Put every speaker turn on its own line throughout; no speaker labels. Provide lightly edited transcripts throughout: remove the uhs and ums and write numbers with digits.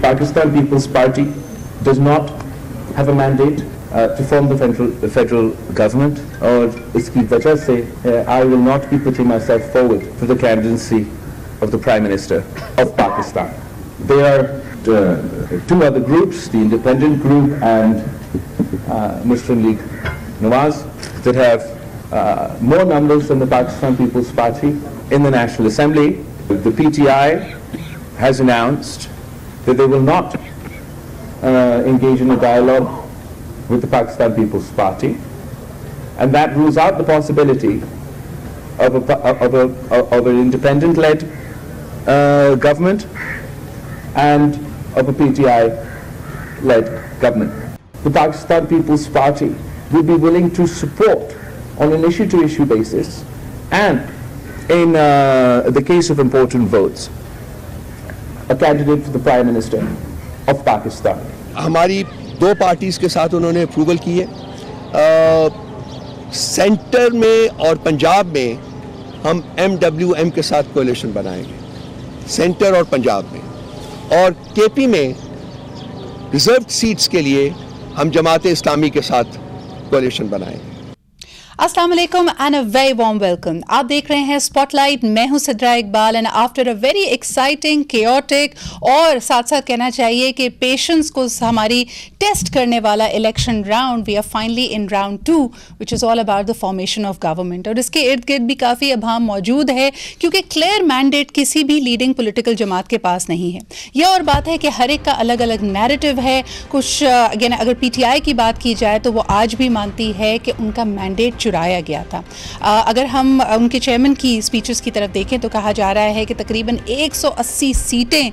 Pakistan People's Party does not have a mandate to form the federal government, और इसकी वजह से I will not be putting myself forward for the candidacy of the Prime Minister of Pakistan. There are two other groups, the Independent Group and Muslim League Nawaz, that have more numbers than the Pakistan People's Party in the National Assembly. The PTI has announced that they will not engage in a dialogue with the Pakistan People's Party, and that rules out the possibility of an independent-led government and of a PTI-led government. The Pakistan People's Party would be willing to support on an issue-to-issue basis, and in the case of important votes, a candidate for the Prime Minister of Pakistan.
हमारी दो parties के साथ उन्होंने approval की है। Centre में और पंजाब में हम MWM के साथ कोalition बनाएंगे, सेंटर और पंजाब में, और KP में रिजर्व सीट्स के लिए हम जमात इस्लामी के साथ कोalition बनाएंगे।
अस्सलाम वालेकुम and a very warm welcome. आप देख रहे हैं स्पॉटलाइट, मैं हूं Sidra Iqbal and after a very exciting chaotic और साथ साथ कहना चाहिए कि पेशेंस को हमारी टेस्ट करने वाला election round, we are finally in round 2 which is all about the formation of government. और इसके इर्द गिर्द भी काफ़ी अभाम मौजूद है क्योंकि क्लियर मैंडेट किसी भी लीडिंग पोलिटिकल जमात के पास नहीं है। यह और बात है कि हर एक का अलग अलग नैरेटिव है। कुछ अगेन अगर PTI की बात की जाए तो वो आज भी मानती है कि उनका मैंडेट चुराया गया था। अगर हम उनके चेयरमैन की स्पीचेस की तरफ देखें तो कहा जा रहा है कि तकरीबन 180 सीटें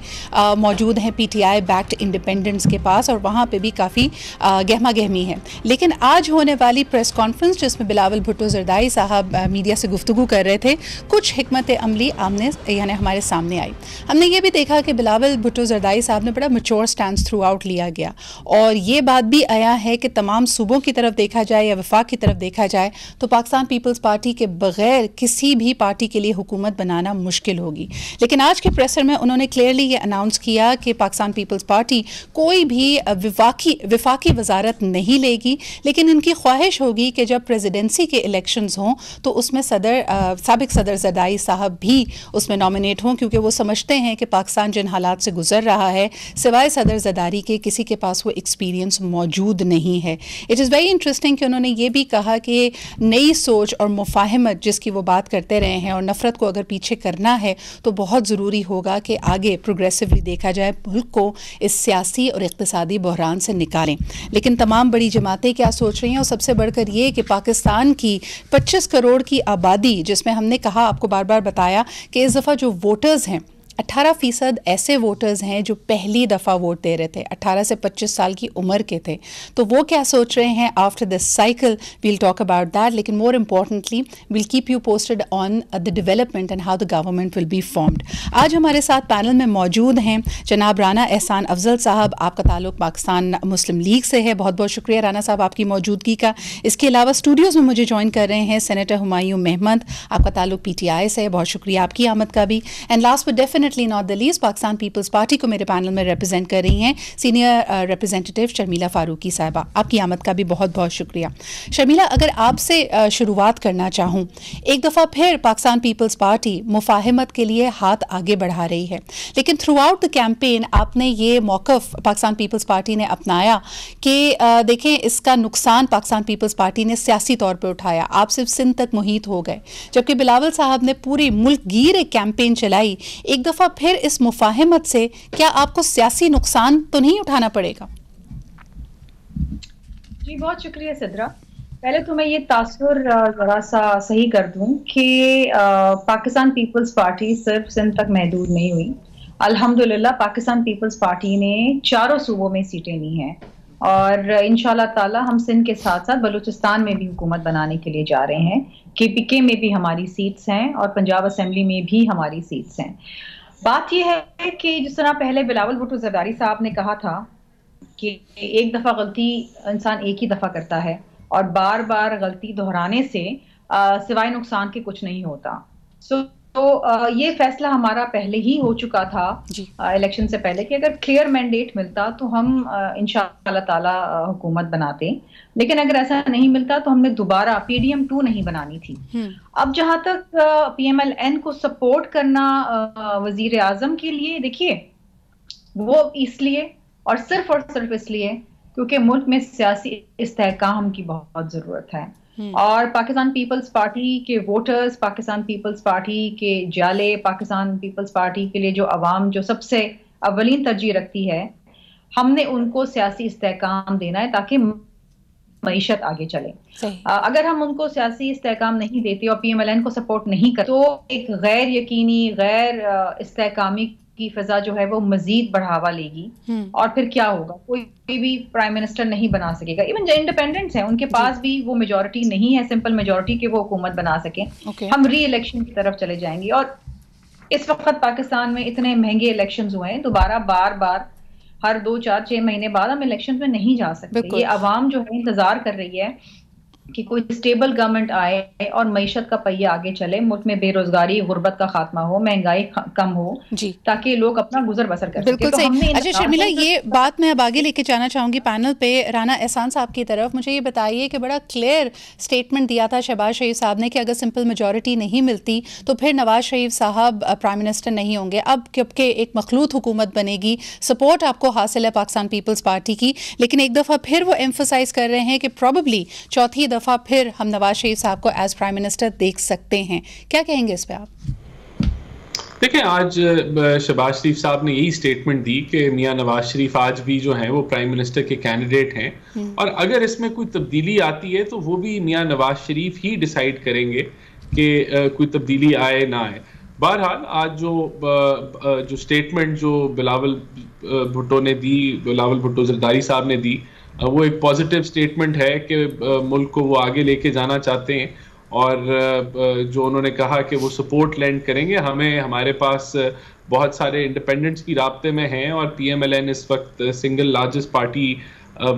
मौजूद हैं PTI बैक्ड इंडिपेंडेंट्स के पास, और वहाँ पे भी काफ़ी गहमा गहमी है। लेकिन आज होने वाली प्रेस कॉन्फ्रेंस जिसमें बिलावल भुट्टो जरदाई साहब मीडिया से गुफ्तगू कर रहे थे, कुछ हिकमत अमली आमने यानी हमारे सामने आई। हमने ये भी देखा कि बिलावल भुट्टो जरदाई साहब ने बड़ा मैच्योर स्टैंड थ्रू आउट लिया गया, और ये बात भी आया है कि तमाम सूबों की तरफ देखा जाए या वफाक की तरफ देखा जाए तो पाकिस्तान पीपल्स पार्टी के बगैर किसी भी पार्टी के लिए हुकूमत बनाना मुश्किल होगी। लेकिन आज के प्रेसर में उन्होंने क्लियरली ये अनाउंस किया कि पाकिस्तान पीपल्स पार्टी कोई भी विफाकी वजारत नहीं लेगी, लेकिन इनकी ख्वाहिश होगी कि जब प्रेसिडेंसी के इलेक्शंस हों तो उसमें साबिक सदर जरदाई साहब भी उसमें नॉमिनेट हों, क्योंकि वो समझते हैं कि पाकिस्तान जिन हालात से गुजर रहा है सिवाय सदर जरदारी के किसी के पास वो एक्सपीरियंस मौजूद नहीं है। इट इज़ वेरी इंटरेस्टिंग कि उन्होंने ये भी कहा कि नई सोच और मुफाहमत जिसकी वो बात करते रहे हैं और नफ़रत को अगर पीछे करना है तो बहुत ज़रूरी होगा कि आगे प्रोग्रेसिवली देखा जाए, मुल्क को इस सियासी और इक़्तिसादी बहरान से निकालें। लेकिन तमाम बड़ी जमातें क्या सोच रही हैं, और सबसे बढ़कर ये कि पाकिस्तान की 25 करोड़ की आबादी, जिसमें हमने कहा आपको बार बार बताया कि इस दफ़ा जो वोटर्स हैं 18% ऐसे वोटर्स हैं जो पहली दफ़ा वोट दे रहे थे, 18 से 25 साल की उम्र के थे। तो वो क्या सोच रहे हैं after this cycle, we'll talk about that. लेकिन more importantly we'll keep you posted on the development and how the government will be formed. आज हमारे साथ पैनल में मौजूद हैं जनाब राना एहसान अफजल साहब, आपका ताल्लुक पाकिस्तान मुस्लिम लीग से है। बहुत बहुत शुक्रिया राना साहब आपकी मौजूदगी का। इसके अलावा स्टूडियोज़ में मुझे ज्वाइन कर रहे हैं सेनेटर हुमायूं महमद, आपका ताल्लुक PTI से है, बहुत शुक्रिया आपकी आमद का भी। And last but definitely not the least, Pakistan peoples party को मेरे पैनल में रिप्रेजेंट कर रही हैं सीनियर रिप्रेजेंटेटिव शर्मिला फारूकी साहिबा, आपकी आमद का भी बहुत बहुत शुक्रिया। शर्मिला, अगर आपसे शुरुआत करना चाहूँ, एक दफ़ा फिर पाकिस्तान पीपल्स पार्टी मुफाहमत के लिए हाथ आगे बढ़ा रही है, लेकिन थ्रू आउट द कैंपेन आपने ये मौक़िफ़ पाकिस्तान पीपल्स पार्टी ने अपनाया कि देखें इसका नुकसान पाकिस्तान पीपल्स पार्टी ने सियासी तौर पर उठाया, आप सिर्फ सिंध तक मुहीत हो गए, जबकि बिलावल साहब ने पूरी मुल्क गिर एक कैंपेन चलाई। एक दफ़ा फिर इस मुफाहमत से क्या आपको सियासी नुकसान तो नहीं उठाना पड़ेगा?
जी बहुत शुक्रिया सिद्रा। पहले तो मैं ये तासुर जरा सा सही कर दूं कि पाकिस्तान पीपल्स पार्टी सिर्फ सिंध तक महदूद नहीं हुई। अल्हम्दुलिल्लाह पाकिस्तान पीपल्स पार्टी ने चारों सूबों में सीटें ली हैं, और इंशाल्लाह ताला हम सिंध के साथ साथ बलूचिस्तान में भी हुकूमत बनाने के लिए जा रहे हैं। KPK में भी हमारी सीट्स हैं और पंजाब असेंबली में भी हमारी सीट्स हैं। बात यह है कि जिस तरह पहले बिलावल भुट्टो जरदारी साहब ने कहा था कि एक दफ़ा गलती इंसान एक ही दफ़ा करता है और बार बार गलती दोहराने से सिवाय नुकसान के कुछ नहीं होता। सो ये फैसला हमारा पहले ही हो चुका था इलेक्शन से पहले कि अगर क्लियर मैंडेट मिलता तो हम इंशाअल्लाह ताला हुकूमत बनाते, लेकिन अगर ऐसा नहीं मिलता तो हमने दोबारा PDM 2 नहीं बनानी थी। अब जहां तक PMLN को सपोर्ट करना वजीर आजम के लिए, देखिए वो इसलिए और सिर्फ इसलिए क्योंकि मुल्क में सियासी इस्तेहकाम की बहुत जरूरत है और पाकिस्तान पीपल्स पार्टी के वोटर्स, पाकिस्तान पीपल्स पार्टी के जाले, पाकिस्तान पीपल्स पार्टी के लिए जो अवाम जो सबसे अव्वलीन तरजीह रखती है, हमने उनको सियासी इस्तेहकाम देना है ताकि मईशत आगे चले। अगर हम उनको सियासी इस्तेहकाम नहीं देते और PMLN को सपोर्ट नहीं करते तो एक गैर यकीनी, गैर इस्तेहकामी की फिजा जो है वो मजीद बढ़ावा लेगी और फिर क्या होगा, कोई भी प्राइम मिनिस्टर नहीं बना सकेगा। इवन जो इंडिपेंडेंट्स हैं उनके पास भी वो मेजॉरिटी नहीं है, सिंपल मेजॉरिटी के वो हुकूमत बना सके। हम री इलेक्शन की तरफ चले जाएंगे और इस वक्त पाकिस्तान में इतने महंगे इलेक्शंस हुए हैं, दोबारा बार बार हर 2, 4, 6 महीने बाद हम इलेक्शन में नहीं जा सकते। ये अवाम जो है इंतजार कर रही है कि कोई स्टेबल गवर्नमेंट आए और मईशत का पहिया आगे चले, मुल्क में बेरोजगारी, गुर्बत का खात्मा हो, महंगाई कम हो, ताकि लोग अपना गुजर बसर कर सकें।
बिल्कुल सही। अच्छा शर्मिला, ये बात मैं अब आगे लेके जाना चाहूंगी पैनल पे, राना एहसान साहब की तरफ। मुझे ये बताइए कि बड़ा क्लियर स्टेटमेंट दिया था शहबाज शरीफ साहब ने कि अगर सिंपल मेजॉरिटी नहीं मिलती तो फिर नवाज शरीफ साहब प्राइम मिनिस्टर नहीं होंगे। अब क्योंकि एक मखलूत हुकूमत बनेगी, सपोर्ट आपको हासिल है पाकिस्तान पीपल्स पार्टी की, लेकिन एक दफ़ा फिर वो एम्फोसाइज कर रहे हैं कि प्रॉबली चौथी दफा फिर हम नवाज शरीफ साहब को एज प्राइम मिनिस्टर देख सकते हैं। क्या कहेंगे इस पे आप?
देखिए, आज शहबाज शरीफ साहब ने यही स्टेटमेंट दी कि मियां नवाज शरीफ आज भी जो हैं वो प्राइम मिनिस्टर के कैंडिडेट हैं और अगर इसमें कोई तब्दीली आती है तो वो भी मियां नवाज शरीफ ही डिसाइड करेंगे कि कोई तब्दीली आए ना आए। बहरहाल आज जो स्टेटमेंट जो बिलावल भुट्टो ने दी, बिलावल भुट्टो जरदारी साहब ने दी, वो एक पॉजिटिव स्टेटमेंट है कि मुल्क को वो आगे लेके जाना चाहते हैं और जो उन्होंने कहा कि वो सपोर्ट लैंड करेंगे। हमारे पास बहुत सारे इंडिपेंडेंट्स भी राब्ते में हैं और PMLN इस वक्त सिंगल लार्जेस्ट पार्टी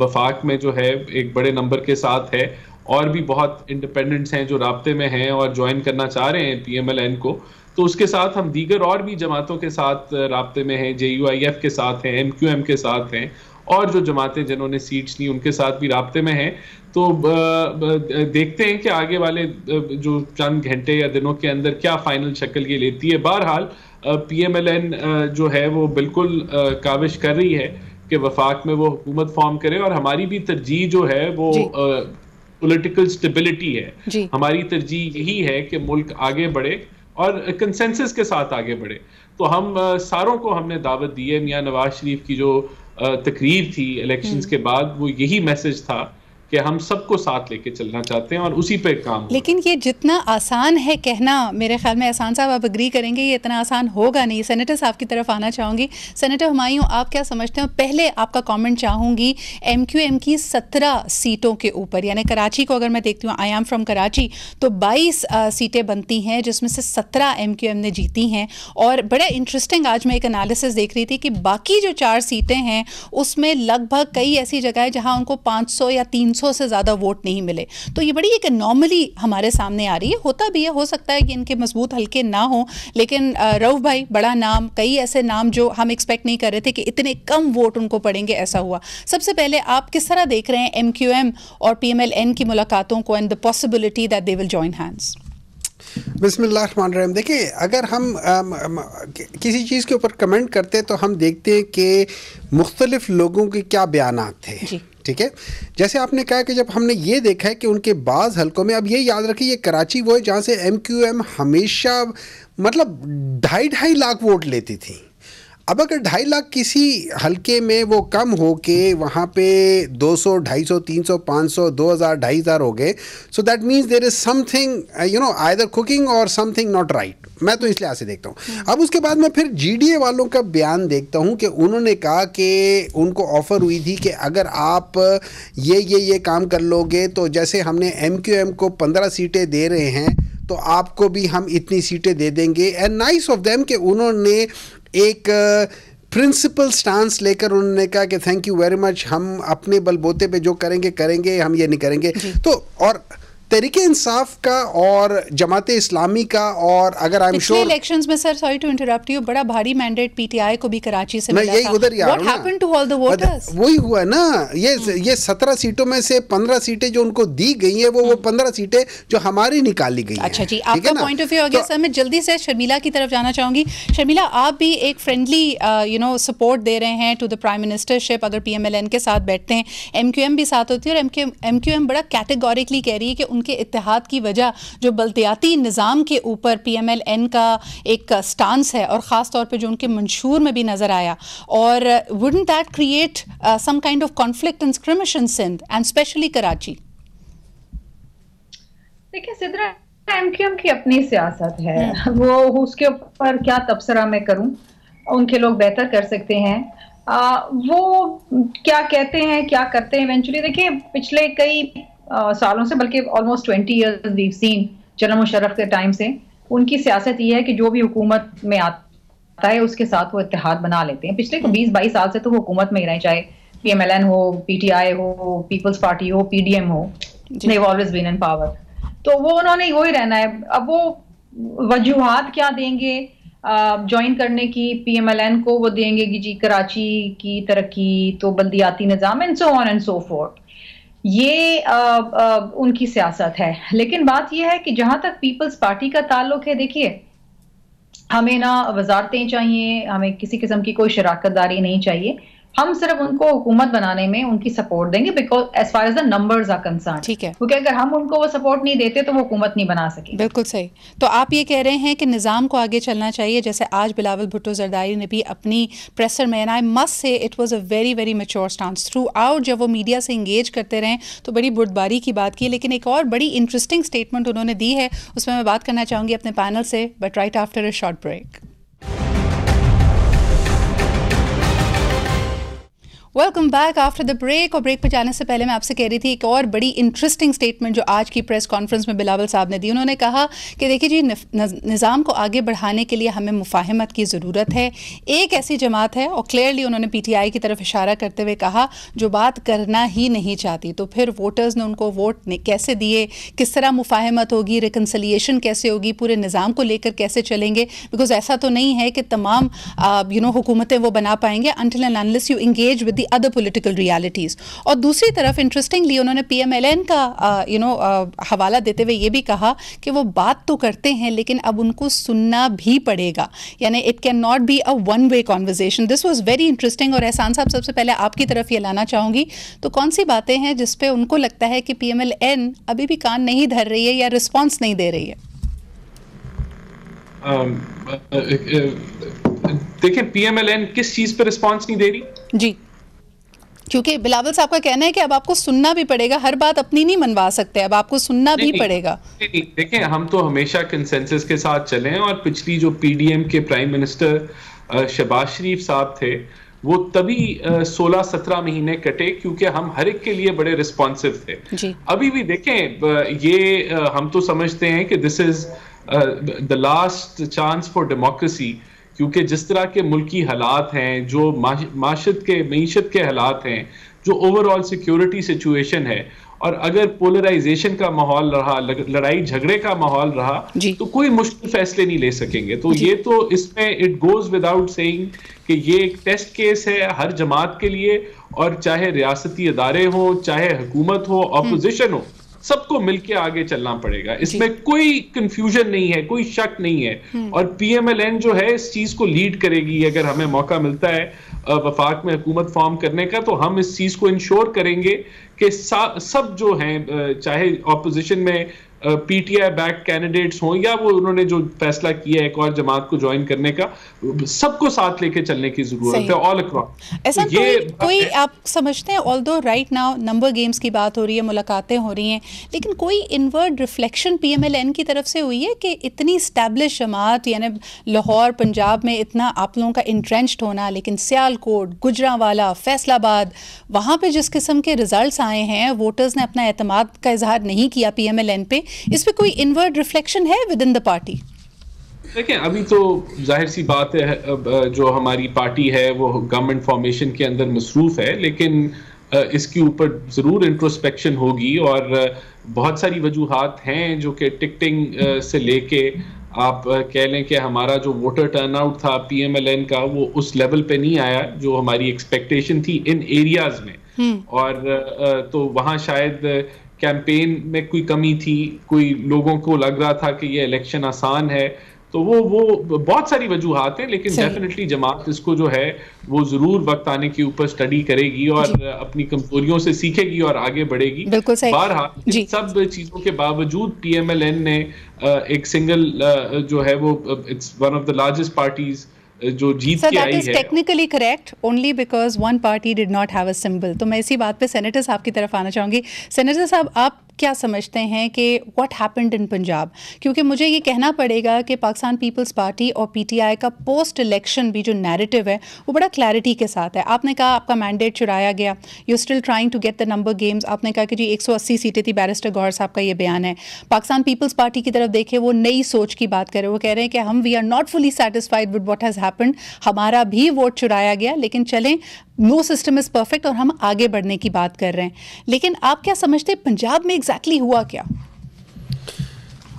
वफाक में जो है एक बड़े नंबर के साथ है और भी बहुत इंडिपेंडेंट्स हैं जो राब्ते में हैं और ज्वाइन करना चाह रहे हैं PMLN को। तो उसके साथ हम दीगर और भी जमातों के साथ राब्ते में हैं, JUIF के साथ हैं, MQM के साथ हैं और जो जमातें जिन्होंने सीट्स ली उनके साथ भी राब्ते में हैं। तो देखते हैं कि आगे वाले जो चंद घंटे या दिनों के अंदर क्या फाइनल शक्ल ये लेती है। बहरहाल PMLN जो है वो बिल्कुल काविश कर रही है कि वफाक में वो हुकूमत फॉर्म करे और हमारी भी तरजीह जो है वो पॉलिटिकल स्टेबिलिटी है। हमारी तरजीह यही है कि मुल्क आगे बढ़े और कंसेंसस के साथ आगे बढ़े। तो हम सारों को हमने दावत दी है। मियां नवाज शरीफ की जो तकरीर थी इलेक्शंस के बाद वो यही मैसेज था कि हम सबको साथ लेके चलना चाहते हैं और उसी पे काम।
लेकिन ये जितना आसान है कहना, मेरे ख्याल में एहसान साहब आप एग्री करेंगे, ये इतना आसान होगा नहीं। सेनेटर साहब की तरफ आना चाहूँगी। सेनेटर हुमायूं, आप क्या समझते हैं? पहले आपका कमेंट चाहूँगी MQM की 17 सीटों के ऊपर, यानी कराची को अगर मैं देखती हूँ, आई एम फ्रॉम कराची, तो 22 सीटें बनती हैं जिसमें से 17 MQM ने जीती हैं। और बड़ा इंटरेस्टिंग आज मैं एक एनालिसिस देख रही थी कि बाकी जो 4 सीटें हैं उसमें लगभग कई ऐसी जगह है जहाँ उनको 500 या 300 से ज़्यादा वोट नहीं मिले। तो ये बड़ी एक एनॉमली हमारे सामने आ रही है। होता भी है, हो सकता है कि इनके मजबूत हल्के ना हो, लेकिन रऊफ भाई बड़ा नाम, कई ऐसे नाम जो हम एक्सपेक्ट नहीं कर रहे थे कि इतने कम वोट उनको पड़ेंगे, ऐसा हुआ। सबसे पहले आप किस तरह देख रहे हैं MQM और PMLN की मुलाकातों को and the possibility that they will join hands?
बिस्मिल्लाहिर्रहमानिर्रहीम। देखिए, अगर हम किसी चीज़ के ऊपर कमेंट करते हैं तो हम देखते हैं कि मुख्तलिफ लोगों के क्या बयानात थे। ठीक है, जैसे आपने कहा कि जब हमने ये देखा है कि उनके बाज़ हलकों में, अब ये याद रखिए ये कराची वो है जहाँ से MQM हमेशा मतलब 2.5 लाख वोट लेती थी। अब अगर 2.5 लाख किसी हलके में वो कम हो के वहाँ पे 200, 250, 300, 500, 2000, 2500 हो गए, so that means there is something either cooking or something not right. मैं तो इसलिए ऐसे देखता हूँ। अब उसके बाद मैं फिर GDA वालों का बयान देखता हूँ कि उन्होंने कहा कि उनको ऑफ़र हुई थी कि अगर आप ये काम कर लोगे तो जैसे हमने MQM को 15 सीटें दे रहे हैं तो आपको भी हम इतनी सीटें दे देंगे। एंड नाइस ऑफ देम कि उन्होंने एक प्रिंसिपल स्टांस लेकर उन्होंने कहा कि थैंक यू वेरी मच, हम अपने बलबूते पे जो करेंगे, हम ये नहीं करेंगे। तो और तरीके इंसाफ का और जमात इस्लामी का, और अगर आई एम श्योर
इलेक्शंस में, sir sorry to interrupt you, बड़ा भारी मैंडेट पीटीआई को भी कराची से मिला था।
उधर
what happened to all the voters?
वही हुआ ना, ये 17 सीटों में से 15 सीटें जो उनको दी गई है, वो 15 सीटें जो हमारी निकाली गई है।
अच्छा जी, आपका पॉइंट ऑफ व्यू आ गया सर। मैं जल्दी से शर्मिला की तरफ जाना चाहूंगी। शर्मिला, आप भी एक फ्रेंडली सपोर्ट दे रहे हैं टू द प्राइम मिनिस्टरशिप अगर पीएमएलएन के साथ बैठते हैं। एमक्यूएम भी साथ होती है, और एमक्यूएम बड़ा कैटेगोरिकली कह रही है कि उनके इत्तेहाद की वजह जो बल्दियाती निज़ाम के ऊपर पीएमएलएन का एक स्टांस है, और ख़ास तौर पे जो उनके मंशूर में भी नज़र आया, और wouldn't that create some kind of conflict and skirmish in Sindh and especially Karachi?
देखिए सिद्रा, एमक्यूएम की अपनी सियासत है, वो उसके ऊपर क्या तबसरा मैं करूं, उनके लोग बेहतर कर सकते हैं। वो क्या कहते हैं, क्या करते हैं इवेंचुअली। देखिए पिछले कई सालों से, बल्कि almost 20 years we've seen general Musharraf के टाइम से, उनकी सियासत ये है कि जो भी हुकूमत में आता है उसके साथ वो इत्तेहाद बना लेते हैं। पिछले 20-22 साल से तो वो हुकूमत में ही रहे, चाहे पीएमएलएन हो, पीटीआई हो, पीपल्स पार्टी हो, पीडीएम हो, they have always been in power. तो वो उन्होंने वही रहना है। अब वो वजूहात क्या देंगे ज्वाइन करने की पीएमएलएन को, वो देंगे कि जी कराची की तरक्की तो बल्दियाती निज़ाम and so on and so forth. ये उनकी सियासत है। लेकिन बात यह है कि जहां तक पीपल्स पार्टी का ताल्लुक है, देखिए हमें ना वजारतें चाहिए, हमें किसी किस्म की कोई शराकतदारी नहीं चाहिए। हम सिर्फ उनको हुकूमत बनाने में उनकी सपोर्ट देंगे, because as far as the numbers are concern.
ठीक है,
क्योंकि अगर हम उनको वो सपोर्ट नहीं देते तो वो हुकूमत नहीं बना सके।
बिल्कुल सही। तो आप ये कह रहे हैं कि निज़ाम को आगे चलना चाहिए, जैसे आज बिलावल भुट्टो जरदारी ने भी अपनी प्रेसर में, and I must say it was a very very mature stance through out, जब वो मीडिया से इंगेज करते रहे तो बड़ी बुर्दबारी की बात की। लेकिन एक और बड़ी इंटरेस्टिंग स्टेटमेंट उन्होंने दी है, उसमें मैं बात करना चाहूँगी अपने पैनल से, but right after a short break. Welcome back after the break. और ब्रेक पर जाने से पहले मैं आपसे कह रही थी एक और बड़ी इंटरेस्टिंग स्टेटमेंट जो आज की प्रेस कॉन्फ्रेंस में बिलावल साहब ने दी। उन्होंने कहा कि देखिए जी, निज़ाम को आगे बढ़ाने के लिए हमें मुफाहमत की ज़रूरत है। एक ऐसी जमात है, और क्लियरली उन्होंने पीटीआई की तरफ इशारा करते हुए कहा, जो बात करना ही नहीं चाहती। तो फिर वोटर्स ने उनको वोट कैसे दिए, किस तरह मुफाहमत होगी, रिकन्सिलिएशन कैसे होगी, पूरे निज़ाम को लेकर कैसे चलेंगे? बिकॉज ऐसा तो नहीं है कि तमाम हुकूमतें वो बना पाएंगे until and unless you engage with other political realities। और दूसरी तरफ इंटरेस्टिंगली उन्होंने पीएमएलएन का हवाला देते हुए ये भी कहा कि वो बात तो करते हैं लेकिन अब उनको सुनना भी पड़ेगा, यानी it can not be a one way conversation. This was very interesting. और एहसान साहब, सबसे पहले आपकी तरफ ये लाना चाहूँगी, तो कौन सी बातें हैं जिस पे उनको लगता है कि पीएमएलएन अभी भी कान नहीं धर रही है या रिस्पॉन्स नहीं दे रही है?
देखिए, पीएमएलएन किस चीज पे रिस्पॉन्स नहीं दे रही?
जी, क्योंकि बिलावल साहब का कहना है कि अब आपको सुनना भी पड़ेगा, हर बात अपनी नहीं मनवा सकते, अब आपको सुनना भी पड़ेगा।
देखिए, हम तो हमेशा कंसेंसस के साथ चले हैं, और पिछली जो पीडीएम के प्राइम मिनिस्टर शहबाज शरीफ साहब थे, वो तभी 16-17 महीने कटे क्योंकि हम हर एक के लिए बड़े रिस्पॉन्सिव थे जी। अभी भी देखें, ये हम तो समझते हैं कि this is the last chance for democracy, क्योंकि जिस तरह के मुल्की हालात हैं, जो मीशत के हालात हैं, जो ओवरऑल सिक्योरिटी सिचुएशन है, और अगर पोलराइजेशन का माहौल रहा, लड़ाई झगड़े का माहौल रहा, तो कोई मुश्किल फैसले नहीं ले सकेंगे। तो ये तो इसमें इट गोज विदाउट सेइंग कि ये एक टेस्ट केस है हर जमात के लिए, और चाहे रियासती अदारे हो, चाहे हुकूमत हो, अपोजिशन हो, सबको मिलके आगे चलना पड़ेगा। इसमें कोई कंफ्यूजन नहीं है, कोई शक नहीं है। और पीएमएलएन जो है इस चीज को लीड करेगी। अगर हमें मौका मिलता है वफाक में हुकूमत फॉर्म करने का, तो हम इस चीज को इंश्योर करेंगे कि सब जो हैं, चाहे ऑपोजिशन में पीटीआई बैक कैंडिडेट्स हों, या वो उन्होंने जो फैसला किया है एक और जमात को ज्वाइन करने का, सबको साथ लेके चलने की जरूरत है ऑल अक्रॉस।
ऐसा कोई आप समझते हैं, although right now number games की बात हो रही है, मुलाकातें हो रही हैं, लेकिन कोई इनवर्ड रिफ्लेक्शन पीएमएलएन की तरफ से हुई है कि इतनी स्टैब्लिश जमात, यानी लाहौर पंजाब में इतना आप लोगों का इंट्रेंच्ड होना, लेकिन सियालकोट, गुजरांवाला, फैसलाबाद, वहाँ पे जिस किस्म के रिजल्ट्स आए हैं, वोटर्स ने अपना एतमाद का इजहार नहीं किया पीएमएलएन पे, इस पे कोई इनवर्ड रिफ्लेक्शन है विद इन द पार्टी?
देखिए, अभी तो जाहिर सी बात है, जो हमारी पार्टी है वो गवर्नमेंट फॉर्मेशन के अंदर मसरूफ है, लेकिन इसके ऊपर ज़रूर इंट्रोस्पेक्शन होगी। और बहुत सारी वजूहात हैं जो कि टिकटिंग से लेके आप कह लें कि हमारा जो वोटर टर्नआउट था PMLN का वो उस लेवल पे नहीं आया जो हमारी एक्सपेक्टेशन थी इन एरियाज में। और तो वहाँ शायद कैंपेन में कोई कमी थी, कोई लोगों को लग रहा था कि ये इलेक्शन आसान है, तो वो बहुत सारी वजूहात हैं। लेकिन डेफिनेटली जमात इसको जो है वो जरूर वक्त आने के ऊपर स्टडी करेगी और अपनी कमजोरियों से सीखेगी और आगे बढ़ेगी। बहरहाल इन सब चीजों के बावजूद PMLN ने एक सिंगल जो है वो it's one of the largest parties जो जीत के आई है।
So that is technically correct only because one party did not have a symbol। तो मैं इसी बात पे सेनेटर साहब की तरफ आना चाहूँगी। सेनेटर साहब, आप क्या समझते हैं कि व्हाट हैपेंड इन पंजाब? क्योंकि मुझे ये कहना पड़ेगा कि पाकिस्तान पीपल्स पार्टी और PTI का पोस्ट इलेक्शन भी जो नैरेटिव है वो बड़ा क्लैरिटी के साथ है। आपने कहा आपका मैंडेट चुराया गया, you still trying to get the number games. आपने कहा कि जी 180 सीटें थी, बैरिस्टर गौहर साहब का ये बयान है। पाकिस्तान पीपल्स पार्टी की तरफ देखें, वो नई सोच की बात कर रहे हैं। वो कह रहे हैं कि हम we are not fully satisfied with what has happened, हमारा भी वोट चुराया गया, लेकिन चलें, नो सिस्टम इज़ परफेक्ट और हम आगे बढ़ने की बात कर रहे हैं। लेकिन आप क्या समझते हैं पंजाब में एग्जैक्टली हुआ क्या?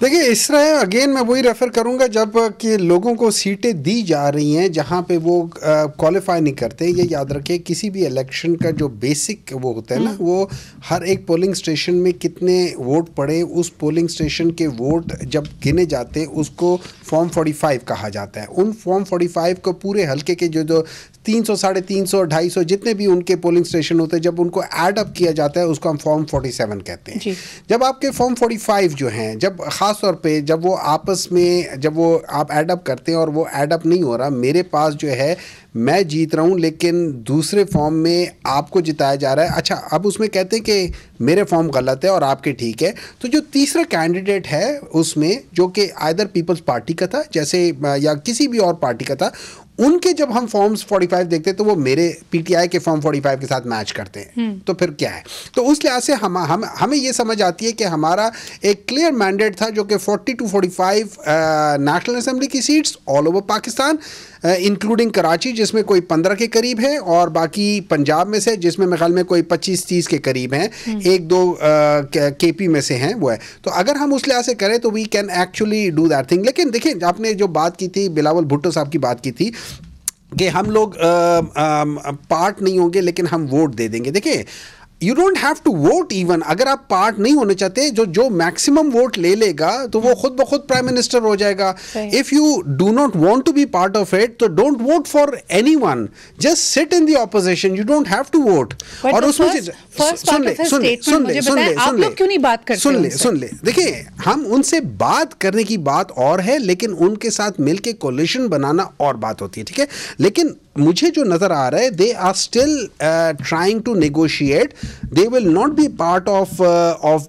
देखिए, इस तरह अगेन मैं वही रेफ़र करूंगा, जब कि लोगों को सीटें दी जा रही हैं जहां पे वो क्वालिफाई नहीं करते। ये याद रखें, किसी भी इलेक्शन का जो बेसिक वो होता है ना, वो हर एक पोलिंग स्टेशन में कितने वोट पड़े, उस पोलिंग स्टेशन के वोट जब गिने जाते हैं उसको फॉर्म 45 कहा जाता है। उन फॉर्म 45 को पूरे हल्के के जो 300, 350, 250 जितने भी उनके पोलिंग स्टेशन होते हैं, जब उनको ऐड अप किया जाता है उसको हम फॉर्म 47 कहते हैं। जब आपके फॉर्म 45 जो हैं, जब ख़ास तौर पे जब वो आपस में जब वो आप ऐड अप करते हैं और वो ऐड अप नहीं हो रहा, मेरे पास जो है मैं जीत रहा हूँ लेकिन दूसरे फॉर्म में आपको जिताया जा रहा है, अच्छा अब उसमें कहते हैं कि मेरे फॉर्म गलत है और आपके ठीक है, तो जो तीसरा कैंडिडेट है उसमें जो कि आइदर पीपल्स पार्टी का था जैसे या किसी भी और पार्टी का था, उनके जब हम फॉर्म्स 45 देखते हैं तो वो मेरे PTI के फॉर्म 45 के साथ मैच करते हैं। तो फिर क्या है, तो उस लिहाज से हमें ये समझ आती है कि हमारा एक क्लियर मैंडेट था जो कि 40 to 45 नेशनल असेंबली की seats all over Pakistan, including Karachi जिसमें कोई 15 के करीब है और बाकी पंजाब में से जिसमें मेरे ख्याल में कोई 25-30 के करीब हैं, 1-2 KP में से हैं वो है। तो अगर हम उस लिहाज से करें तो we can actually do that thing. लेकिन देखिए, आपने जो बात की थी, बिलावल भुट्टो साहब की बात की थी कि हम लोग पार्ट नहीं होंगे लेकिन हम वोट दे देंगे। देखिए, you don't have to vote even, अगर आप पार्ट नहीं होने चाहते, जो मैक्सिमम वोट ले लेगा तो वो खुद ब खुद प्राइम मिनिस्टर हो जाएगा। If you do not want to be part of it तो don't vote for anyone, just sit in the opposition, you don't have to vote. और उसमें सुन ले, देखिए हम उनसे बात करने की बात और है लेकिन उनके साथ मिलके कोलिशन बनाना और बात होती है, ठीक है। लेकिन मुझे जो नजर आ रहा है, they are still trying to negotiate, they will not be part of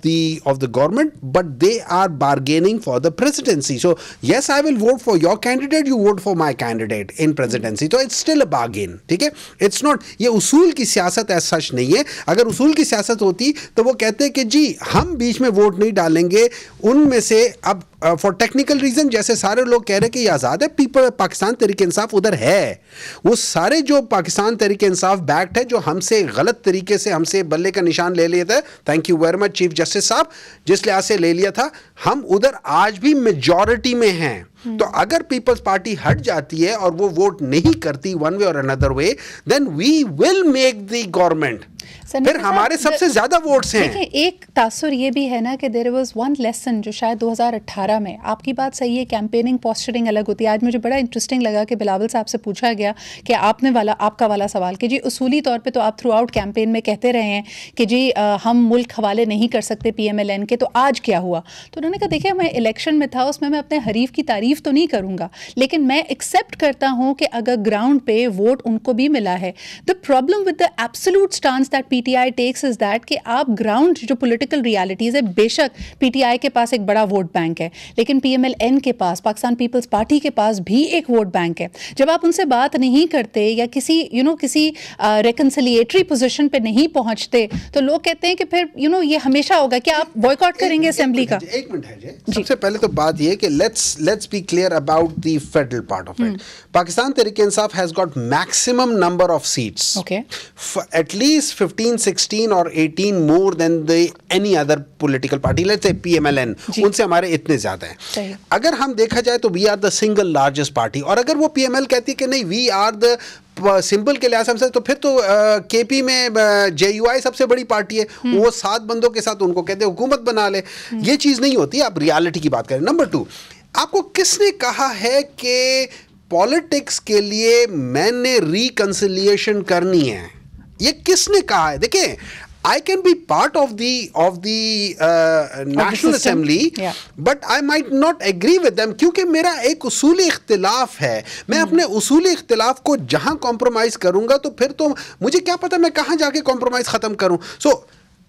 the government but they are bargaining for the presidency. So yes, I will vote for your candidate, you vote for my candidate in presidency, तो it's still a bargain, ठीक है। It's not, ये उसूल की सियासत ऐसा सच नहीं है। अगर उसूल की सियासत होती तो वो कहते हैं कि जी हम बीच में वोट नहीं डालेंगे, उनमें से अब फॉर टेक्निकल रीजन जैसे सारे लोग कह रहे हैं कि ये आज़ाद है, पीपल पाकिस्तान तहरीक इंसाफ उधर है, वो सारे जो पाकिस्तान तहरीक इंसाफ बैक्ड है जो हमसे गलत तरीके से हमसे बल्ले का निशान ले लिया था, thank you very much chief justice साहब, जिस लिहाज से ले लिया था, हम उधर आज भी मेजॉरिटी में हैं। तो अगर पीपल्स पार्टी हट जाती है और वो वोट नहीं करती वन वे और another way, then we will make the government, फिर हमारे सबसे ज्यादा वोट्स हैं।
देखिए, एक तासुर ये भी है ना कि देयर वाज वन लेसन जो शायद 2018 में, आपकी बात सही है, कैंपेनिंग पोस्चरिंग अलग होती है। आज मुझे बड़ा इंटरेस्टिंग लगा कि बिलावल साहब से पूछा गया कि आपका वाला सवाल कि जी उसूली तौर पे तो आप थ्रू आउट कैंपेन में कहते रहे हैं कि जी हम मुल्क हवाले नहीं कर सकते PMLN के, तो आज क्या हुआ? तो उन्होंने कहा देखिए, मैं इलेक्शन में था, उसमें मैं अपने हरीफ की तारीफ तो नहीं करूंगा, लेकिन मैं एक्सेप्ट करता हूं कि अगर ग्राउंड पे वोट उनको भी मिला है। The problem with the absolute stance that PTI takes is that कि आप ग्राउंड जो पॉलिटिकल रियलिटीज है, बेशक PTI के पास एक बड़ा वोट बैंक है, लेकिन PMLN के पास, पाकिस्तान पीपल्स पार्टी के पास भी एक वोट बैंक है। जब आप उनसे बात नहीं करते या किसी किसी रेकंसिलिएटरी पोजीशन पे नहीं पहुंचते तो लोग कहते हैं कि फिर ये हमेशा होगा कि आप बॉयकॉट करेंगे असेंबली का।
एक मिनट है, सबसे पहले तो बात ये कि let's be clear about the federal part of it. Pakistan Tehreek Insaf has got maximum number of seats, at least 15, 16 और 18 more than the any other political party, let's say PMLN, उनसे हमारे इतने ज़्यादा हैं। अगर हम देखा जाए तो we are the single largest party, और अगर वो PML कहती है कि नहीं we are the सिंबल के लिहाज से, तो फिर तो केपी में JUI सबसे बड़ी पार्टी है, वो 7 बंदों के साथ उनको कहते हैं हुकूमत बना ले। ये चीज़ नहीं होती, आप रियलिटी की बात करें। नंबर 2, आपको किसने कहा है कि पॉलिटिक्स के लिए मैंने रिकंसिलिएशन करनी है? ये किसने कहा है? देखिए, I can be part of the National Assembly, but I might not agree with them, क्योंकि मेरा एक उसूली इख्तिलाफ है। मैं अपने उसूली इख्तिलाफ को जहां कॉम्प्रोमाइज करूंगा तो फिर तो मुझे क्या पता मैं कहां जाके कॉम्प्रोमाइज खत्म करूं। सो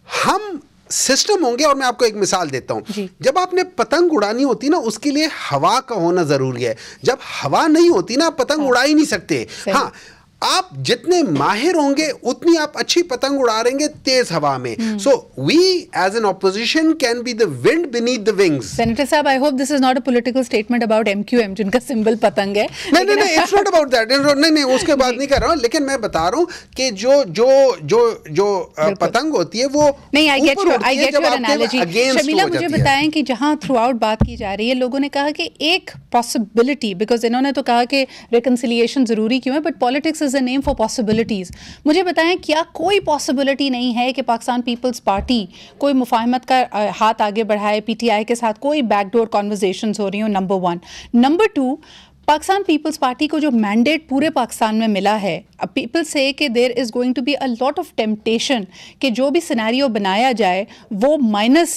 हम सिस्टम होंगे, और मैं आपको एक मिसाल देता हूं। जब आपने पतंग उड़ानी होती ना, उसके लिए हवा का होना जरूरी है। जब हवा नहीं होती ना, पतंग उड़ा ही नहीं सकते। हाँ, आप जितने माहिर होंगे उतनी आप अच्छी पतंग उड़ा रहेंगे तेज हवा में। So we as an opposition can be the wind beneath the wings.
Senator साहब, I hope this is not a political statement about MQM, जिनका सिंबल पतंग है।
नहीं, इट्स नॉट अबाउट दैट। नहीं, उसके बात नहीं कर रहा हूं, लेकिन मैं बता रहा हूं कि जो पतंग होती है वो
नहीं, I get your analogy. Sharmila, मुझे बताएं कि जहां थ्रू आउट बात की जा रही है, लोगों ने कहा कि एक पॉसिबिलिटी, बिकॉज इन्होंने तो कहा कि रिकंसिलिएशन जरूरी क्यों है, but politics is a name for possibilities. मुझे बताएं, क्या कोई पॉसिबिलिटी नहीं है कि पाकिस्तान पीपल्स पार्टी कोई मुफाहमत का हाथ आगे बढ़ाए, PTI के साथ कोई बैकडोर कॉन्वर्जेशंस हो रही हो? Number 1। Number 2, Pakistan peoples party को जो मैंडेट पूरे पाकिस्तान में मिला है, पीपल से कि there is going to be a lot of temptation कि जो भी सिनेरियो बनाया जाए वो माइनस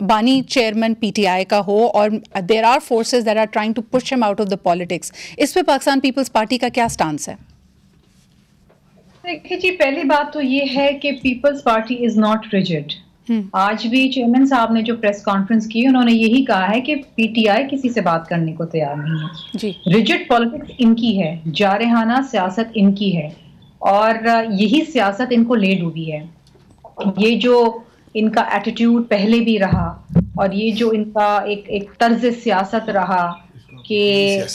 बानी चेयरमैन PTI का हो, और there are forces that are trying to push him out of the politics. इस पे पाकिस्तान पीपल्स पार्टी का क्या स्टांस है?
देखिए जी, पहली बात तो ये है कि Peoples Party is not rigid. आज भी चेयरमैन साहब ने जो प्रेस कॉन्फ्रेंस की, उन्होंने यही कहा है कि PTI किसी से बात करने को तैयार नहीं है जी। रिजिड पॉलिटिक्स इनकी है, जारहाना सियासत इनकी है, और यही सियासत इनको ले डूबी है। ये जो इनका एटीट्यूड पहले भी रहा, और ये जो इनका एक तर्ज सियासत रहा कि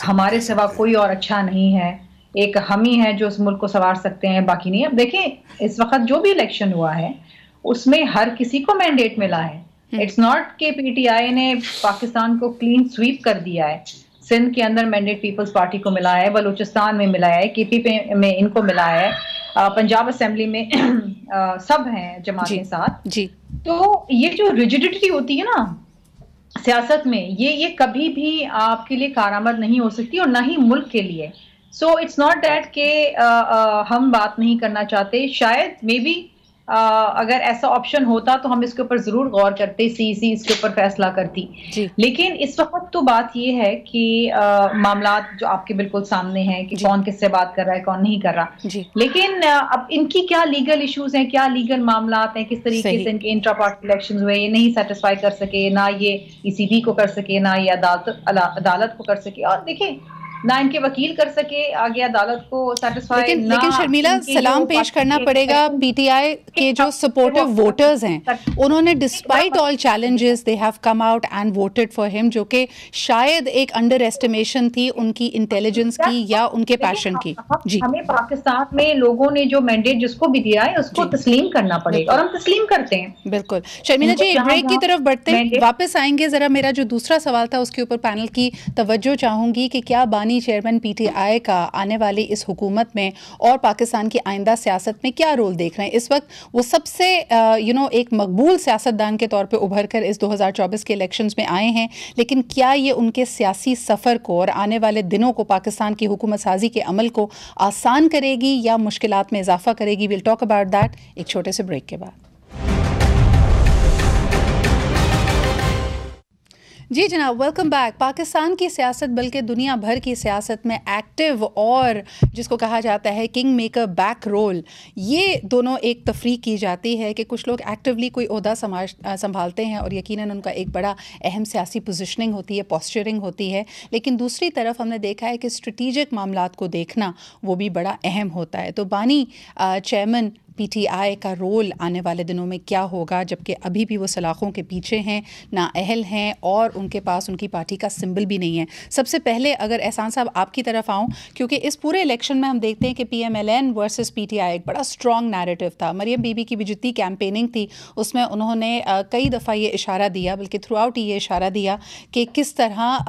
हमारे सिवा कोई और अच्छा नहीं है, एक हम ही है जो इस मुल्क को संवार सकते हैं, बाकी नहीं। अब देखें, इस वक्त जो भी इलेक्शन हुआ है उसमें हर किसी को मैंडेट मिला है। इट्स नॉट कि PTI ने पाकिस्तान को क्लीन स्वीप कर दिया है। सिंध के अंदर मैंडेट पीपल्स पार्टी को मिला है, बलूचिस्तान में मिला है, KP में इनको मिला है, पंजाब असेंबली में सब हैं जमात के साथ जी। तो ये जो रिजिडिटी होती है ना सियासत में, ये कभी भी आपके लिए कारआमद नहीं हो सकती, और ना ही मुल्क के लिए। सो इट्स नॉट दैट के हम बात नहीं करना चाहते। शायद मे बी अगर ऐसा ऑप्शन होता तो हम इसके ऊपर जरूर गौर करते, CEC इसके ऊपर फैसला करती। लेकिन इस वक्त तो बात ये है कि मामलात जो आपके बिल्कुल सामने हैं कि कौन किससे बात कर रहा है, कौन नहीं कर रहा। लेकिन अब इनकी क्या लीगल इश्यूज हैं, क्या लीगल मामलात हैं, किस तरीके से इनके इंट्रा पार्टी इलेक्शन हुए, ये नहीं सेटिस्फाई कर सके, ना ये ECB को कर सके, ना ये अदालत को कर सके, और देखिए ना इनके वकील कर सके आगे अदालत को सेटिस्फाई।
लेकिन शर्मिला, सलाम पेश करना पड़ेगा PTI के जो सपोर्टिव वोटर्स हैं, उन्होंने despite all challenges they have come out and voted for him, जो कि शायद एक अंडर एस्टिमेशन थी उनकी इंटेलिजेंस की या उनके पैशन की। जी,
हमें पाकिस्तान में लोगों ने जो मैंडेट जिसको भी दिया है उसको तस्लीम करना पड़ेगा, और हम तस्लीम करते हैं।
बिल्कुल। शर्मिला जी, ब्रेक की तरफ बढ़ते हैं, वापस आएंगे। जरा मेरा जो दूसरा सवाल था उसके ऊपर पैनल की तवज्जो चाहूंगी कि क्या बानी चेयरमैन PTI का आने वाली इस हुकूमत में और पाकिस्तान की आइंदा सियासत में क्या रोल देख रहे हैं? इस वक्त वो सबसे एक मकबूल सियासतदान के तौर पे उभर कर इस 2024 के इलेक्शंस में आए हैं, लेकिन क्या ये उनके सियासी सफ़र को और आने वाले दिनों को पाकिस्तान की हुकूमत साजी के अमल को आसान करेगी या मुश्किलात में इजाफा करेगी? विल टॉक अबाउट दैट एक छोटे से ब्रेक के बाद। जी जनाब, वेलकम बैक। पाकिस्तान की सियासत बल्कि दुनिया भर की सियासत में एक्टिव और जिसको कहा जाता है किंग मेकर बैक रोल, ये दोनों एक तफरीक की जाती है कि कुछ लोग एक्टिवली कोई ओहदा संभालते हैं और यकीनन उनका एक बड़ा अहम सियासी पोजिशनिंग होती है, पोस्चरिंग होती है, लेकिन दूसरी तरफ हमने देखा है कि स्ट्रेटिजिक मामलात को देखना वो भी बड़ा अहम होता है। तो बानी चेयरमैन पीटीआई का रोल आने वाले दिनों में क्या होगा, जबकि अभी भी वो सलाखों के पीछे हैं, नाअहल हैं और उनके पास उनकी पार्टी का सिंबल भी नहीं है। सबसे पहले अगर एहसान साहब आपकी तरफ आऊँ, क्योंकि इस पूरे इलेक्शन में हम देखते हैं कि PMLN वर्सेस पीटीआई एक बड़ा स्ट्रॉन्ग नैरेटिव था। मरियम बीबी की भी जितनी कैंपेनिंग थी उसमें उन्होंने कई दफ़ा ये इशारा दिया, बल्कि थ्रू आउट ये इशारा दिया कि किस तरह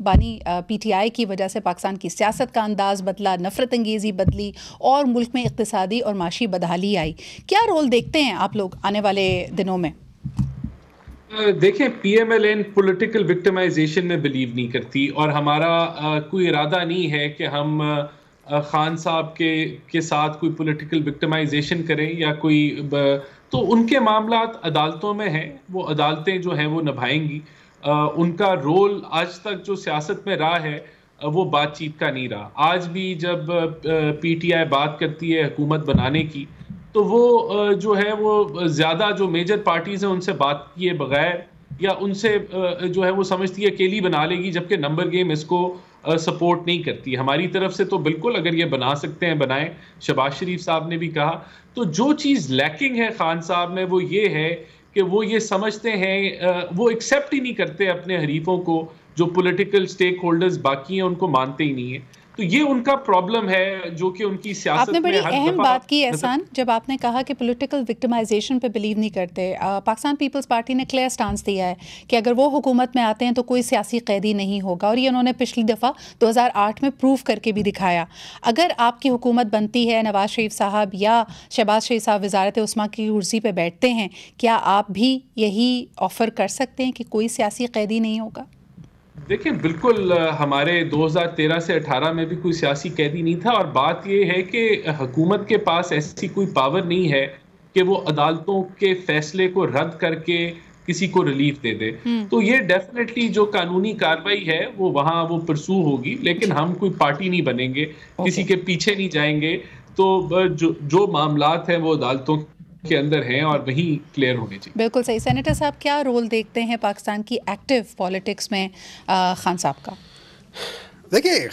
बानी पीटीआई की वजह से पाकिस्तान की सियासत का अंदाज़ बदला, नफरत अंगेज़ी बदली और मुल्क में इक़्तिसादी और माशी बदहाली आई। क्या रोल देखते हैं आप लोग आने वाले दिनों में?
देखें, PMLN पॉलिटिकल विक्टिमाइजेशन में बिलीव नहीं करती और हमारा कोई इरादा नहीं है कि हम खान साहब के साथ कोई पॉलिटिकल विक्टिमाइजेशन करें या कोई तो उनके मामलात अदालतों में हैं, वो अदालतें जो हैं वो निभाएंगी। उनका रोल आज तक जो सियासत में रहा है वो बातचीत का नहीं रहा। आज भी जब PTI बात करती है हुकूमत बनाने की तो वो जो है वो ज़्यादा जो मेजर पार्टीज़ हैं उनसे बात किए बगैर या उनसे जो है वो समझती है अकेली बना लेगी, जबकि नंबर गेम इसको सपोर्ट नहीं करती। हमारी तरफ से तो बिल्कुल अगर ये बना सकते हैं बनाएं। शहबाज शरीफ साहब ने भी कहा। तो जो चीज़ लैकिंग है खान साहब में वो ये है कि वो ये समझते हैं, वो एक्सेप्ट ही नहीं करते अपने हरीफों को, जो पॉलिटिकल स्टेक होल्डर्स बाकी हैं उनको मानते ही नहीं है। तो ये उनका प्रॉब्लम है जो कि उनकी सियासत
आपने बड़ी
में
अहम बात की एहसान, जब आपने कहा कि पॉलिटिकल विक्टिमाइजेशन पे बिलीव नहीं करते। पाकिस्तान पीपल्स पार्टी ने क्लियर स्टांस दिया है कि अगर वो हुकूमत में आते हैं तो कोई सियासी कैदी नहीं होगा, और ये उन्होंने पिछली दफ़ा 2008 में प्रूव करके भी दिखाया। अगर आपकी हुकूमत बनती है, नवाज शरीफ साहब या शहबाज शरीफ साहब वज़ारत उस्मा की कुर्सी पर बैठते हैं, क्या आप भी यही ऑफ़र कर सकते हैं कि कोई सियासी कैदी नहीं होगा?
देखिए, बिल्कुल हमारे 2013 से 18 में भी कोई सियासी कैदी नहीं था, और बात ये है कि हुकूमत के पास ऐसी कोई पावर नहीं है कि वो अदालतों के फैसले को रद्द करके किसी को रिलीफ दे दे। तो ये डेफिनेटली जो कानूनी कार्रवाई है वो वहाँ वो परसू होगी, लेकिन हम कोई पार्टी नहीं बनेंगे, किसी के पीछे नहीं जाएंगे। तो जो मामलात हैं वो अदालतों के अंदर हैं और वही क्लियर होने चाहिए।
बिल्कुल सही। सेनेटर साहब, क्या रोल देखते हैं पाकिस्तान की एक्टिव पॉलिटिक्स में खान साहब का?
देखिए,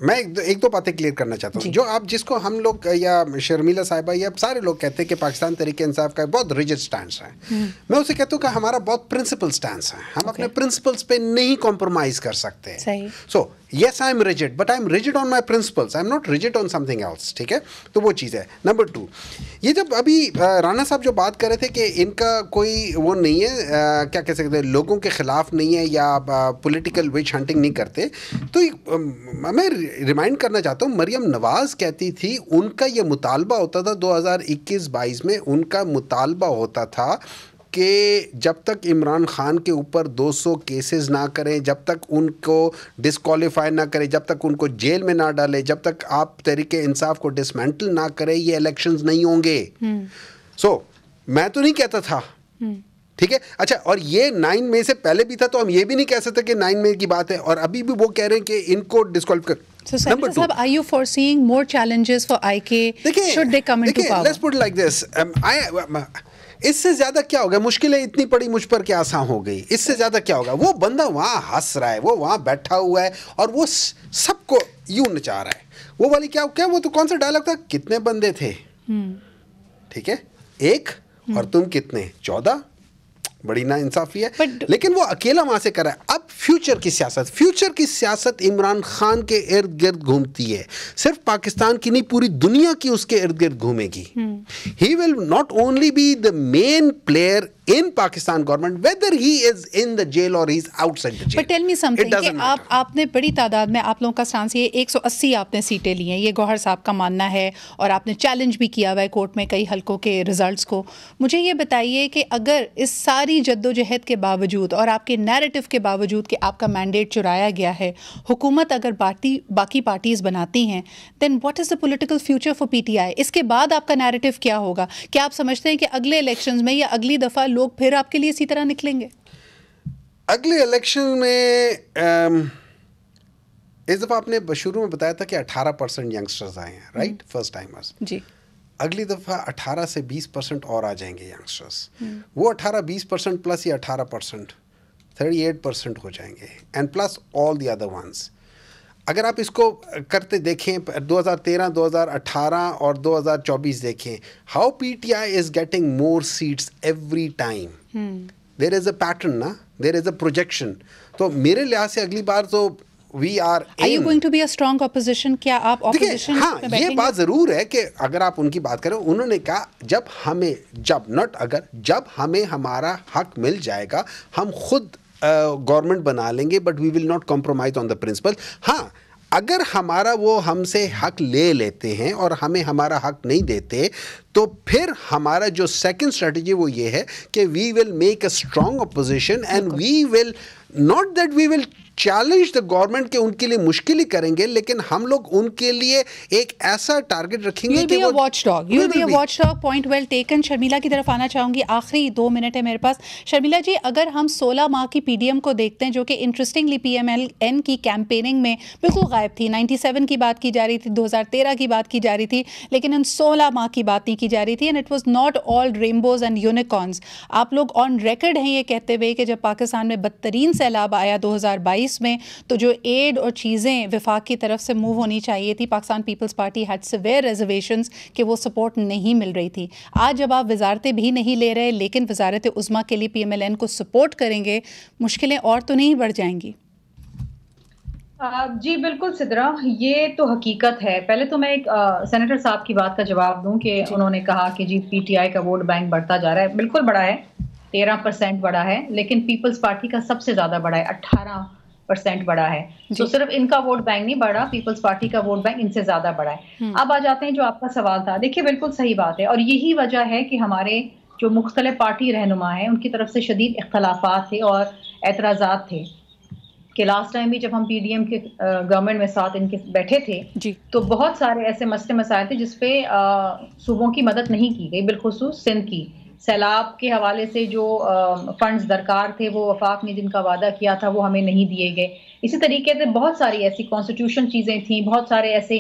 मैं एक दो बातें क्लियर करना चाहता हूँ। जो आप जिसको हम लोग या शर्मिला साहिबा या सारे लोग कहते हैं कि पाकिस्तान तरीके इंसाफ का बहुत रिजिड स्टैंड है, मैं उसे कहता हूँ कि हमारा बहुत प्रिंसिपल स्टैंड है। हम अपने प्रिंसिपल्स पे नहीं कॉम्प्रोमाइज कर सकते। सो yes, I am rigid, but I am rigid on my principles. I am not rigid on something else. ठीक है, तो वो चीज़ है। नंबर 2, ये जब अभी राना साहब जो बात कर रहे थे कि इनका कोई वो नहीं है, क्या कह सकते हैं, लोगों के ख़िलाफ़ नहीं है या पॉलिटिकल विच हंटिंग नहीं करते, तो मैं रिमाइंड करना चाहता हूँ, मरियम नवाज़ कहती थी उनका ये मुतालबा होता था 2021-22 में, उनका मुतालबा होता था कि जब तक इमरान खान के ऊपर 200 केसेस ना करें, जब तक उनको डिस्क्वालीफाई ना करें, जब तक उनको जेल में ना डालें, जब तक आप तरीके इंसाफ को डिसमेंटल ना करें, ये इलेक्शंस नहीं होंगे। सो मैं तो नहीं कहता था, ठीक है। अच्छा, और ये 9 मई से पहले भी था, तो हम ये भी नहीं कह सकते कि 9 मई की बात है, और अभी भी वो कह रहे हैं कि इनको disqualify.
So, Senator Sahab, are you foreseeing more challenges for IK should they come into power?
Let's put it like this. इससे ज़्यादा क्या होगा? मुश्किलें इतनी पड़ी मुझ पर कि आसान हो गई। इससे ज़्यादा क्या होगा? वो बंदा वहाँ हंस रहा है, वो वहाँ बैठा हुआ है और वो सबको यूं नचा रहा है। वो वाली क्या वो तो कौन सा डायलॉग था? कितने बंदे थे? ठीक है, 1 और तुम कितने? 14। बड़ी नाइंसाफी है, लेकिन वो अकेला वहां से कर रहा है। अब फ्यूचर की सियासत इमरान खान के इर्द गिर्द घूमती है। सिर्फ पाकिस्तान की नहीं, पूरी दुनिया की उसके इर्द गिर्द घूमेगी। He will not only be the main player in Pakistan government, whether he is in the jail or he's outside the jail.
But tell me something, कि आपने बड़ी तादाद में, आप लोगों का स्टांस ये 180 आपने सीटें ली हैं, ये गौहर साहब का मानना है, और आपने चैलेंज भी किया हुआ है कोर्ट में कई हलकों के रिजल्ट्स को। मुझे ये बताइए कि अगर इस सारी जद्दोजहद के बावजूद और आपके नैरेटिव के बावजूद कि आपका मैंडेट चुराया गया है, हुकूमत अगर बाकी पार्टीज बनाती हैं, then what is the political future for PTI? इसके बाद आपका नैरेटिव क्या होगा? क्या आप समझते हैं कि अगले इलेक्शंस में या अगली दफ़ा लोग फिर आपके लिए इसी तरह निकलेंगे?
अगले इलेक्शन में इस दफ़ा आपने शुरू में बताया था कि 18% यंगस्टर्स आए हैं, राइट? फर्स्ट टाइमर्स जी। अगली दफ़ा 18 से 20% और आ जाएंगे यंगस्टर्स। वो 18-20% प्लस ये 18% 38% हो जाएंगे, and plus all the other ones. अगर आप इसको करते देखें 2013, 2018 और 2024 देखें, how PTI is getting more seats every time. There is a pattern ना, देयर इज अ प्रोजेक्शन. तो मेरे लिहाज से अगली बार तो we are
you going to be a strong opposition? क्या आप ऑपोजिशन
हाँ,
में बैठेंगे?
ये बात जरूर है कि अगर आप उनकी बात करें, उन्होंने कहा जब हमें हमारा हक मिल जाएगा हम खुद गवर्नमेंट बना लेंगे, but we will not compromise on the principle. हाँ, अगर हमारा वो हमसे हक ले लेते हैं और हमें हमारा हक नहीं देते, तो फिर हमारा जो सेकंड स्ट्रेटजी वो ये है कि we will make a strong opposition and we will not that we will challenge the government के उनके लिए मुश्किल ही करेंगे, लेकिन हम लोग उनके लिए एक ऐसा टारगेट रखेंगे कि वो
watchdog. You will be a watchdog. Point well taken. Sharmila की तरफ आना चाहूंगी. आखिरी 2 मिनट है मेरे पास. शर्मिला जी, अगर हम 16 माह की पीडीएम को देखते हैं, जो कि इंटरेस्टिंगली पीएमएलएन की कैंपेनिंग में बिल्कुल गायब थी. 97 की बात की जा रही थी, 2013 की बात की जा रही थी, लेकिन इन 16 माह की बात नहीं की जा रही थी. And it was not all rainbows and unicorns. आप लोग ऑन रिकॉर्ड हैं ये कहते हुए कि जब पाकिस्तान में बदतरीन सैलाब आया 2022 में, तो जो एड और चीज़ें विफाक की तरफ से मूव होनी चाहिए थी, Pakistan peoples Party had severe reservations कि वो सपोर्ट नहीं मिल रही थी. आज जब आप वजारतें भी नहीं ले रहे, लेकिन वजारत उज़्मा के लिए पीएमएलएन को सपोर्ट करेंगे, मुश्किलें और तो नहीं बढ़ जाएंगी?
जी बिल्कुल सिद्रा, ये तो हकीकत है. पहले तो मैं एक सेनेटर साहब की बात का जवाब दूं कि उन्होंने कहा कि जी पीटीआई का वोट बैंक बढ़ता जा रहा है. बिल्कुल बढ़ा है, 13% बढ़ा है, लेकिन पीपल्स पार्टी का सबसे ज्यादा बढ़ा है, 18% बढ़ा है. तो सिर्फ इनका वोट बैंक नहीं बढ़ा, पीपल्स पार्टी का वोट बैंक इनसे ज्यादा बढ़ा है. अब आ जाते हैं जो आपका सवाल था. देखिए बिल्कुल सही बात है, और यही वजह है कि हमारे जो मुख्तलिफ पार्टी रहनुमा हैं उनकी तरफ से शदीद इख्तलाफात थे और एतराज़ात थे कि लास्ट टाइम भी जब हम पीडीएम के गवर्नमेंट में साथ इनके बैठे थे
जी,
तो बहुत सारे ऐसे मसले मसाइल थे जिसपे सूबों की मदद नहीं की गई, बिलखुसूस सिंध की. सैलाब के हवाले से जो फंड्स दरकार थे वो वफाक ने जिनका वादा किया था वो हमें नहीं दिए गए. इसी तरीके से बहुत सारी ऐसी कॉन्स्टिट्यूशन चीज़ें थी, बहुत सारे ऐसे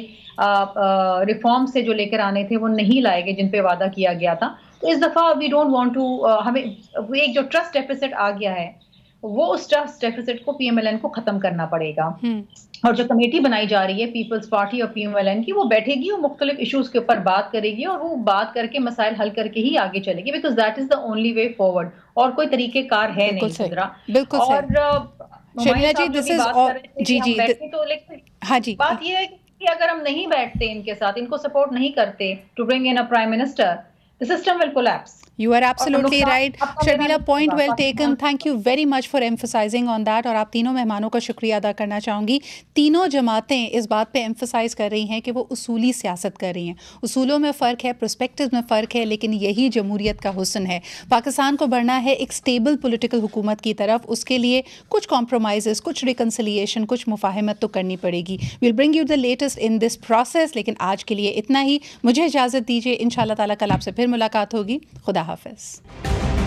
रिफॉर्म से जो लेकर आने थे वो नहीं लाए गए जिन पे वादा किया गया था. तो इस दफ़ा वी डोंट वांट टू, हमें एक जो ट्रस्ट डेफिसिट आ गया है वो उस ट्रस्ट डेफिसिट को पीएमएलएन को खत्म करना पड़ेगा. और जो कमेटी बनाई जा रही है पीपल्स पार्टी और पीएमएलएन की, वो बैठेगी, वो मुख्तलिफ इशूज के ऊपर बात करेगी और वो बात करके मसाइल हल करके ही आगे चलेगी, because that is the only way forward. और कोई तरीकेकार है नहीं सिद्रा.
बिल्कुल. और शर्मिला जी, दिस इज जी
तो लेकिन
हाँ जी,
बात ये है कि अगर हम नहीं बैठते इनके साथ, इनको सपोर्ट नहीं करते to bring in a prime minister, the system will collapse.
You are absolutely right. Sharmila, point well taken. Thank you very much for emphasizing on that. और आप तीनों मेहमानों का शुक्रिया अदा करना चाहूँगी. तीनों जमातें इस बात पे emphasize कर रही हैं कि वो उसूली सियासत कर रही हैं. उसूलों में फ़र्क है, पर्सपेक्टिव में फ़र्क है, लेकिन यही जमहूरियत का हुस्न है. पाकिस्तान को बढ़ना है एक स्टेबल पॉलिटिकल हुकूमत की तरफ. उसके लिए कुछ कॉम्प्रोमाइज़, कुछ रिकन्सिलिएशन, कुछ मुफाहमत तो करनी पड़ेगी. We'll bring you the latest in this process. लेकिन आज के लिए इतना ही. मुझे इजाज़त दीजिए. इंशाअल्लाह ताला कल आपसे फिर मुलाकात होगी. खुदा हाफ़िज़.